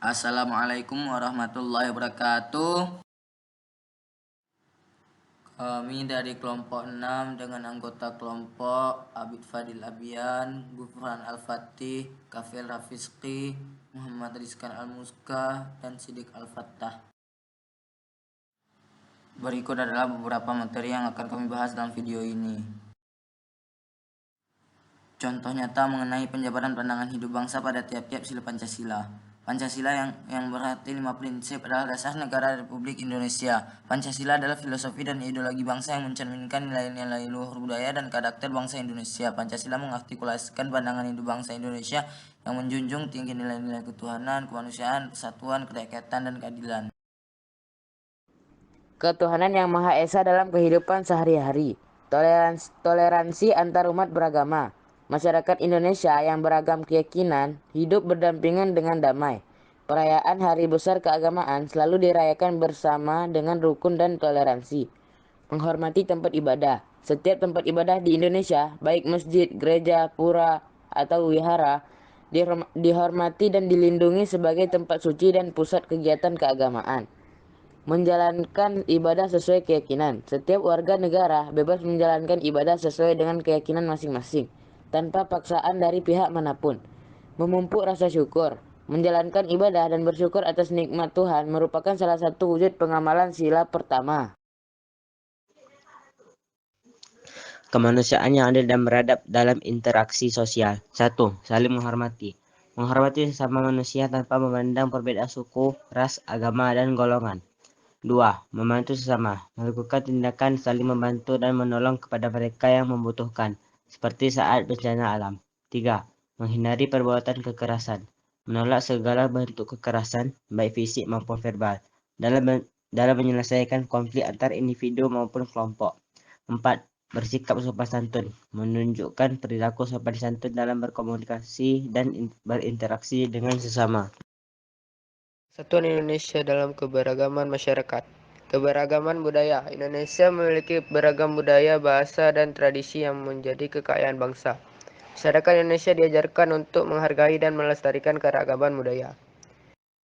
Assalamualaikum warahmatullahi wabarakatuh. Kami dari kelompok 6 dengan anggota kelompok Abid Fadil Abian, Gufran Al-Fatih, Kafil Rafizki, Muhammad Rizkan Al-Muska, dan Sidik Al-Fattah. Berikut adalah beberapa materi yang akan kami bahas dalam video ini. Contoh nyata mengenai penjabaran pandangan hidup bangsa pada tiap-tiap sila Pancasila. Pancasila yang berarti 5 prinsip adalah dasar negara Republik Indonesia. Pancasila adalah filosofi dan ideologi bangsa yang mencerminkan nilai-nilai luhur budaya dan karakter bangsa Indonesia. Pancasila mengartikulasikan pandangan hidup bangsa Indonesia yang menjunjung tinggi nilai-nilai ketuhanan, kemanusiaan, persatuan, kerakyatan, dan keadilan. Ketuhanan yang Maha Esa dalam kehidupan sehari-hari. Toleransi antar umat beragama. Masyarakat Indonesia yang beragam keyakinan hidup berdampingan dengan damai. Perayaan hari besar keagamaan selalu dirayakan bersama dengan rukun dan toleransi. Menghormati tempat ibadah. Setiap tempat ibadah di Indonesia, baik masjid, gereja, pura, atau wihara, dihormati dan dilindungi sebagai tempat suci dan pusat kegiatan keagamaan. Menjalankan ibadah sesuai keyakinan. Setiap warga negara bebas menjalankan ibadah sesuai dengan keyakinan masing-masing, tanpa paksaan dari pihak manapun. Memupuk rasa syukur. Menjalankan ibadah dan bersyukur atas nikmat Tuhan merupakan salah satu wujud pengamalan sila pertama. Kemanusiaan yang adil dan beradab dalam interaksi sosial. 1. Saling menghormati. Menghormati sesama manusia tanpa memandang perbedaan suku, ras, agama, dan golongan. 2. Membantu sesama. Melakukan tindakan saling membantu dan menolong kepada mereka yang membutuhkan, seperti saat bencana alam. 3. Menghindari perbuatan kekerasan. Menolak segala bentuk kekerasan, baik fisik maupun verbal, dalam menyelesaikan konflik antar individu maupun kelompok. 4. Bersikap sopan santun. Menunjukkan perilaku sopan santun dalam berkomunikasi dan berinteraksi dengan sesama. Satuan Indonesia dalam keberagaman masyarakat. Keberagaman budaya. Indonesia memiliki beragam budaya, bahasa, dan tradisi yang menjadi kekayaan bangsa. Masyarakat Indonesia diajarkan untuk menghargai dan melestarikan keragaman budaya.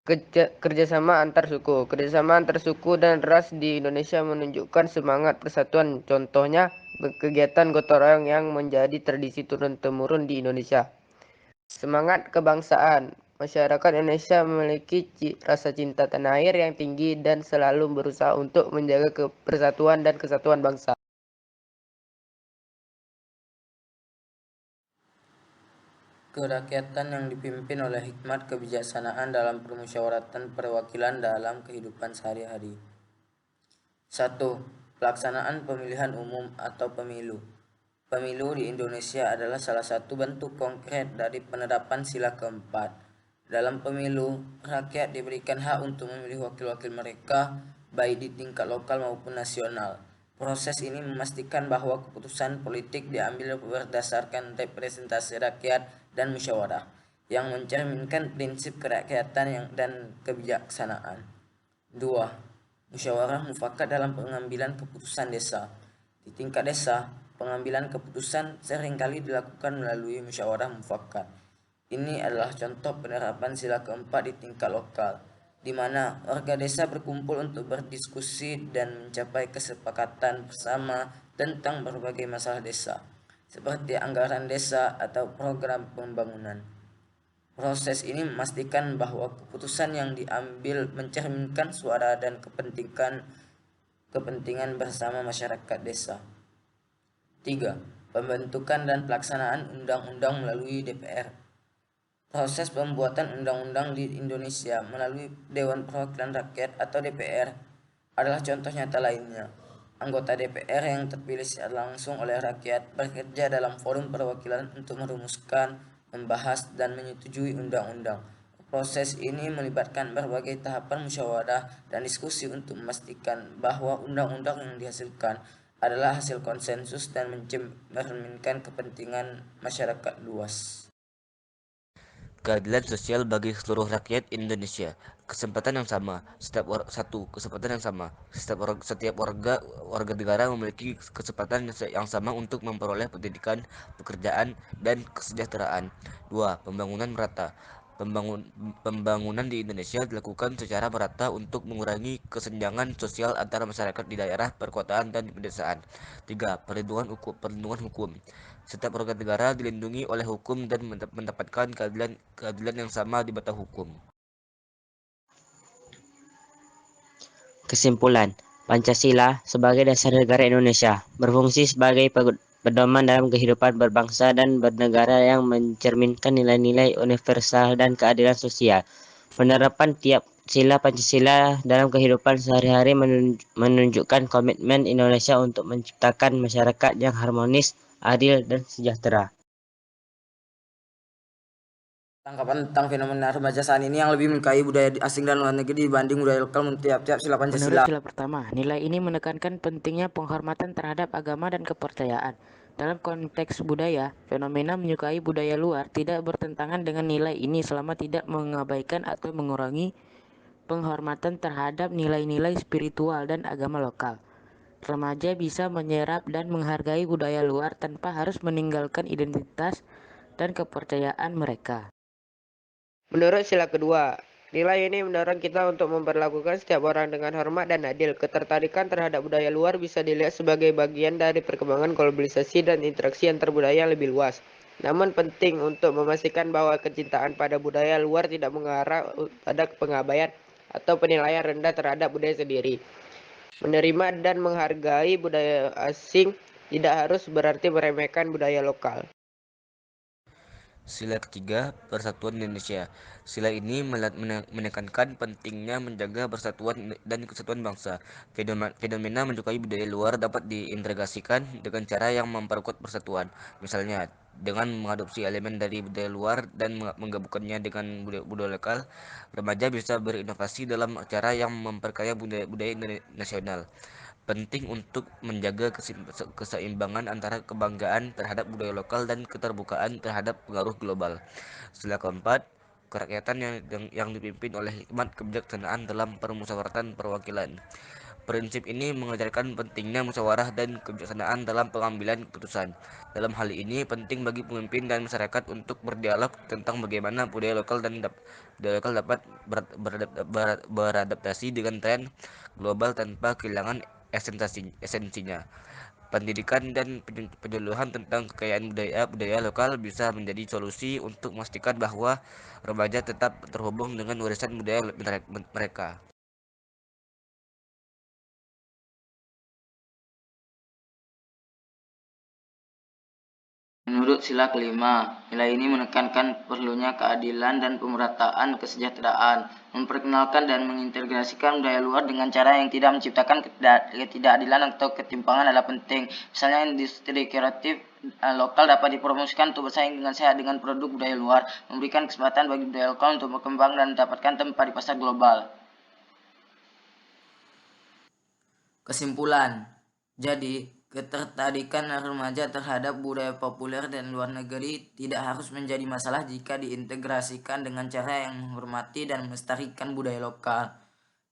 Kerjasama antar suku. Kerjasama antar suku dan ras di Indonesia menunjukkan semangat persatuan. Contohnya, kegiatan gotong royong yang menjadi tradisi turun-temurun di Indonesia. Semangat kebangsaan. Masyarakat Indonesia memiliki rasa cinta tanah air yang tinggi dan selalu berusaha untuk menjaga persatuan dan kesatuan bangsa. Kerakyatan yang dipimpin oleh hikmat kebijaksanaan dalam permusyawaratan perwakilan dalam kehidupan sehari-hari. 1. Pelaksanaan pemilihan umum atau pemilu. Pemilu di Indonesia adalah salah satu bentuk konkret dari penerapan sila keempat. Dalam pemilu, rakyat diberikan hak untuk memilih wakil-wakil mereka, baik di tingkat lokal maupun nasional. Proses ini memastikan bahwa keputusan politik diambil berdasarkan representasi rakyat dan musyawarah, yang mencerminkan prinsip kerakyatan dan kebijaksanaan. 2. Musyawarah mufakat dalam pengambilan keputusan desa. Di tingkat desa, pengambilan keputusan seringkali dilakukan melalui musyawarah mufakat. Ini adalah contoh penerapan sila keempat di tingkat lokal, di mana warga desa berkumpul untuk berdiskusi dan mencapai kesepakatan bersama tentang berbagai masalah desa, seperti anggaran desa atau program pembangunan. Proses ini memastikan bahwa keputusan yang diambil mencerminkan suara dan kepentingan bersama masyarakat desa. 3. Pembentukan dan pelaksanaan undang-undang melalui DPR. Proses pembuatan undang-undang di Indonesia melalui Dewan Perwakilan Rakyat atau DPR adalah contoh nyata lainnya. Anggota DPR yang terpilih secara langsung oleh rakyat bekerja dalam forum perwakilan untuk merumuskan, membahas, dan menyetujui undang-undang. Proses ini melibatkan berbagai tahapan musyawarah dan diskusi untuk memastikan bahwa undang-undang yang dihasilkan adalah hasil konsensus dan mencerminkan kepentingan masyarakat luas. Keadilan sosial bagi seluruh rakyat Indonesia. Kesempatan yang sama. Kesempatan yang sama. Setiap warga negara memiliki kesempatan yang sama untuk memperoleh pendidikan, pekerjaan, dan kesejahteraan. 2. Pembangunan merata. Pembangunan di Indonesia dilakukan secara merata untuk mengurangi kesenjangan sosial antara masyarakat di daerah perkotaan dan di pedesaan. 3. Perlindungan hukum. Setiap warga negara dilindungi oleh hukum dan mendapatkan keadilan yang sama di mata hukum. Kesimpulan, Pancasila sebagai dasar negara Indonesia berfungsi sebagai pedoman dalam kehidupan berbangsa dan bernegara yang mencerminkan nilai-nilai universal dan keadilan sosial. Penerapan tiap sila Pancasila dalam kehidupan sehari-hari menunjukkan komitmen Indonesia untuk menciptakan masyarakat yang harmonis, adil, dan sejahtera. Tanggapan tentang fenomena remaja saat ini yang lebih menyukai budaya asing dan luar negeri dibanding budaya lokal menurut tiap-tiap sila Pancasila. Menurut sila pertama, nilai ini menekankan pentingnya penghormatan terhadap agama dan kepercayaan. Dalam konteks budaya, fenomena menyukai budaya luar tidak bertentangan dengan nilai ini selama tidak mengabaikan atau mengurangi penghormatan terhadap nilai-nilai spiritual dan agama lokal. Remaja bisa menyerap dan menghargai budaya luar tanpa harus meninggalkan identitas dan kepercayaan mereka. Menurut sila kedua, nilai ini mendorong kita untuk memperlakukan setiap orang dengan hormat dan adil. Ketertarikan terhadap budaya luar bisa dilihat sebagai bagian dari perkembangan globalisasi dan interaksi antar budaya yang lebih luas. Namun penting untuk memastikan bahwa kecintaan pada budaya luar tidak mengarah pada pengabaian atau penilaian rendah terhadap budaya sendiri. Menerima dan menghargai budaya asing tidak harus berarti meremehkan budaya lokal. Sila ketiga, Persatuan Indonesia. Sila ini menekankan pentingnya menjaga persatuan dan kesatuan bangsa. Fenomena menyukai budaya luar dapat diintegrasikan dengan cara yang memperkuat persatuan. Misalnya, dengan mengadopsi elemen dari budaya luar dan menggabungkannya dengan budaya lokal, remaja bisa berinovasi dalam cara yang memperkaya budaya nasional. Penting untuk menjaga keseimbangan antara kebanggaan terhadap budaya lokal dan keterbukaan terhadap pengaruh global. Sila keempat, kerakyatan yang dipimpin oleh hikmat kebijaksanaan dalam permusyawaratan perwakilan. Prinsip ini mengajarkan pentingnya musyawarah dan kebijaksanaan dalam pengambilan keputusan. Dalam hal ini, penting bagi pemimpin dan masyarakat untuk berdialog tentang bagaimana budaya lokal dapat beradaptasi dengan tren global tanpa kehilangan esensinya. Pendidikan dan penyuluhan tentang kekayaan budaya lokal bisa menjadi solusi untuk memastikan bahwa remaja tetap terhubung dengan warisan budaya mereka. Menurut sila kelima, nilai ini menekankan perlunya keadilan dan pemerataan kesejahteraan, memperkenalkan dan mengintegrasikan budaya luar dengan cara yang tidak menciptakan ketidakadilan atau ketimpangan adalah penting. Misalnya industri kreatif lokal dapat dipromosikan untuk bersaing dengan sehat dengan produk budaya luar, memberikan kesempatan bagi budaya lokal untuk berkembang dan mendapatkan tempat di pasar global. Kesimpulan, jadi ketertarikan remaja terhadap budaya populer dan luar negeri tidak harus menjadi masalah jika diintegrasikan dengan cara yang menghormati dan melestarikan budaya lokal.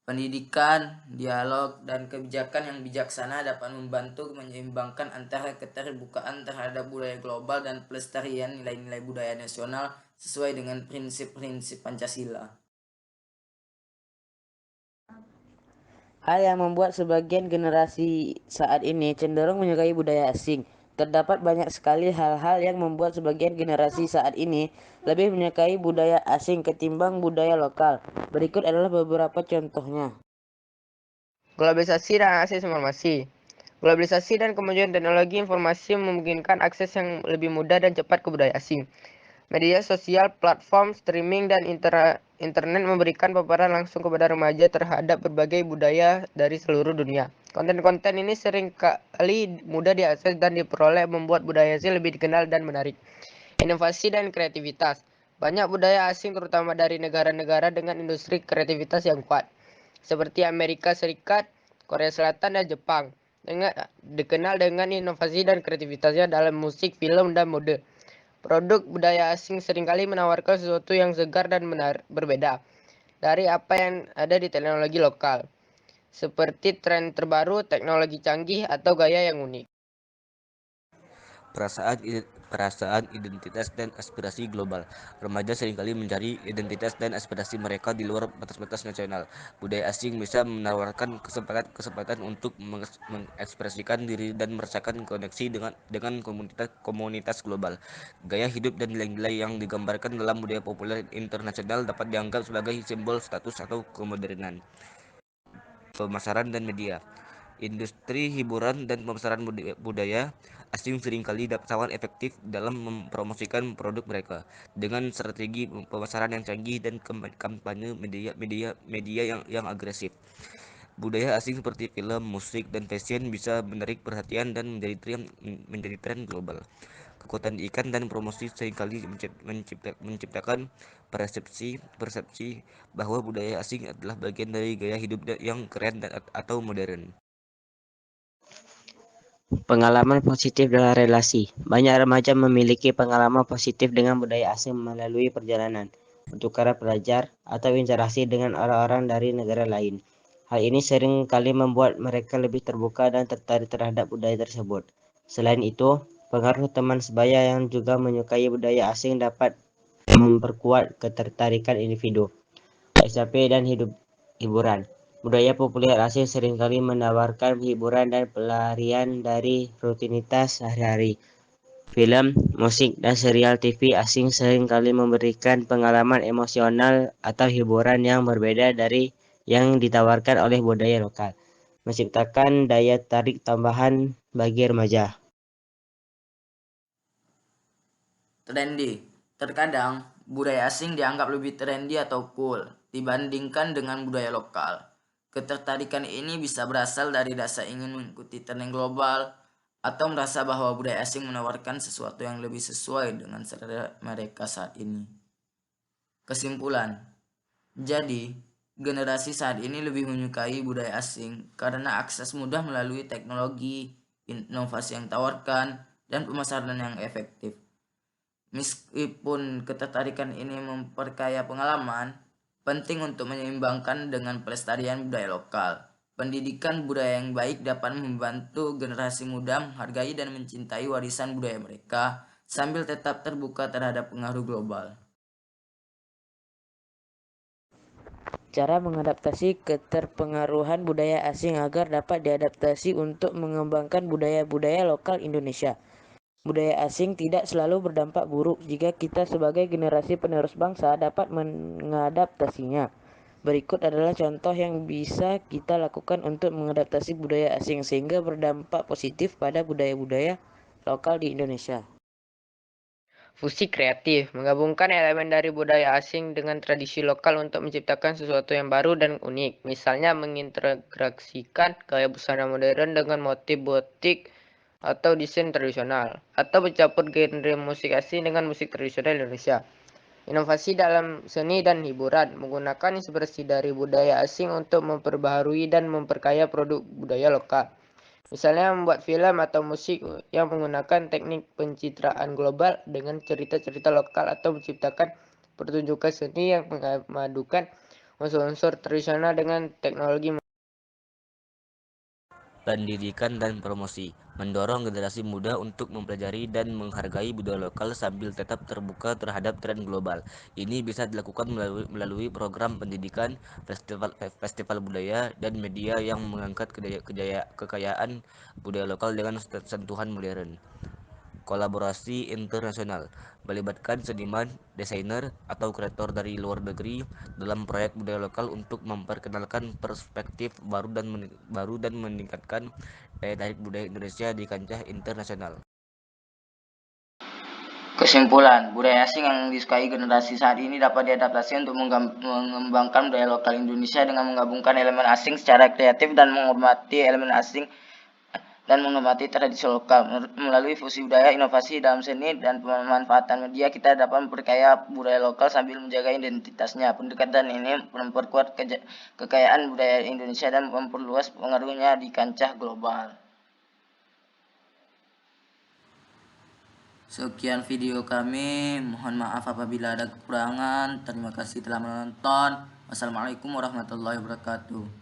Pendidikan, dialog, dan kebijakan yang bijaksana dapat membantu menyeimbangkan antara keterbukaan terhadap budaya global dan pelestarian nilai-nilai budaya nasional sesuai dengan prinsip-prinsip Pancasila. Hal yang membuat sebagian generasi saat ini cenderung menyukai budaya asing. Terdapat banyak sekali hal-hal yang membuat sebagian generasi saat ini lebih menyukai budaya asing ketimbang budaya lokal. Berikut adalah beberapa contohnya. Globalisasi dan akses informasi. Globalisasi dan kemajuan teknologi informasi memungkinkan akses yang lebih mudah dan cepat ke budaya asing. Media sosial, platform, streaming, dan internet memberikan paparan langsung kepada remaja terhadap berbagai budaya dari seluruh dunia. Konten-konten ini seringkali mudah diakses dan diperoleh, membuat budaya asing lebih dikenal dan menarik. Inovasi dan kreativitas. Banyak budaya asing terutama dari negara-negara dengan industri kreativitas yang kuat, seperti Amerika Serikat, Korea Selatan, dan Jepang, dikenal dengan inovasi dan kreativitasnya dalam musik, film, dan mode. Produk budaya asing seringkali menawarkan sesuatu yang segar dan berbeda dari apa yang ada di teknologi lokal, seperti tren terbaru, teknologi canggih, atau gaya yang unik. perasaan, identitas, dan aspirasi global. Remaja seringkali mencari identitas dan aspirasi mereka di luar batas-batas nasional. Budaya asing bisa menawarkan kesempatan untuk mengekspresikan diri dan merasakan koneksi dengan komunitas global. Gaya hidup dan nilai-nilai yang digambarkan dalam budaya populer internasional dapat dianggap sebagai simbol status atau kemodernan. Pemasaran dan media. Industri hiburan dan pemasaran budaya asing seringkali sangat efektif dalam mempromosikan produk mereka dengan strategi pemasaran yang canggih dan kampanye media yang agresif. Budaya asing seperti film, musik, dan fashion bisa menarik perhatian dan menjadi tren global. Kekuatan ikan dan promosi seringkali menciptakan persepsi bahwa budaya asing adalah bagian dari gaya hidup yang keren atau modern. Pengalaman positif dalam relasi. Banyak remaja memiliki pengalaman positif dengan budaya asing melalui perjalanan, pertukaran pelajar, atau interaksi dengan orang-orang dari negara lain. Hal ini sering kali membuat mereka lebih terbuka dan tertarik terhadap budaya tersebut. Selain itu, pengaruh teman sebaya yang juga menyukai budaya asing dapat memperkuat ketertarikan individu. SAP dan hiburan. Budaya populer asing seringkali menawarkan hiburan dan pelarian dari rutinitas sehari-hari. Film, musik, dan serial TV asing seringkali memberikan pengalaman emosional atau hiburan yang berbeda dari yang ditawarkan oleh budaya lokal, menciptakan daya tarik tambahan bagi remaja. Trendy. Terkadang, budaya asing dianggap lebih trendy atau cool dibandingkan dengan budaya lokal. Ketertarikan ini bisa berasal dari rasa ingin mengikuti tren global atau merasa bahwa budaya asing menawarkan sesuatu yang lebih sesuai dengan selera mereka saat ini. Kesimpulan, jadi generasi saat ini lebih menyukai budaya asing karena akses mudah melalui teknologi, inovasi yang tawarkan, dan pemasaran yang efektif. Meskipun ketertarikan ini memperkaya pengalaman, penting untuk menyeimbangkan dengan pelestarian budaya lokal. Pendidikan budaya yang baik dapat membantu generasi muda menghargai dan mencintai warisan budaya mereka sambil tetap terbuka terhadap pengaruh global. Cara mengadaptasi keterpengaruhan budaya asing agar dapat diadaptasi untuk mengembangkan budaya-budaya lokal Indonesia. Budaya asing tidak selalu berdampak buruk jika kita sebagai generasi penerus bangsa dapat mengadaptasinya. Berikut adalah contoh yang bisa kita lakukan untuk mengadaptasi budaya asing sehingga berdampak positif pada budaya-budaya lokal di Indonesia. Fusi kreatif menggabungkan elemen dari budaya asing dengan tradisi lokal untuk menciptakan sesuatu yang baru dan unik. Misalnya mengintegrasikan gaya busana modern dengan motif batik atau desain tradisional, atau mencampur genre musik asing dengan musik tradisional Indonesia. Inovasi dalam seni dan hiburan menggunakan inspirasi dari budaya asing untuk memperbaharui dan memperkaya produk budaya lokal. Misalnya membuat film atau musik yang menggunakan teknik pencitraan global dengan cerita-cerita lokal atau menciptakan pertunjukan seni yang memadukan unsur-unsur tradisional dengan teknologi. Pendidikan dan promosi mendorong generasi muda untuk mempelajari dan menghargai budaya lokal sambil tetap terbuka terhadap tren global. Ini bisa dilakukan melalui program pendidikan, festival budaya, dan media yang mengangkat kekayaan budaya lokal dengan sentuhan modern. Kolaborasi internasional melibatkan seniman, desainer, atau kreator dari luar negeri dalam proyek budaya lokal untuk memperkenalkan perspektif baru dan meningkatkan daya tarik budaya Indonesia di kancah internasional. Kesimpulan, budaya asing yang disukai generasi saat ini dapat diadaptasi untuk mengembangkan budaya lokal Indonesia dengan menggabungkan elemen asing secara kreatif dan menghormati tradisi lokal. Melalui fusi budaya, inovasi dalam seni, dan pemanfaatan media, kita dapat memperkaya budaya lokal sambil menjaga identitasnya. Pendekatan ini memperkuat kekayaan budaya Indonesia dan memperluas pengaruhnya di kancah global. Sekian video kami, mohon maaf apabila ada kekurangan. Terima kasih telah menonton. Wassalamualaikum warahmatullahi wabarakatuh.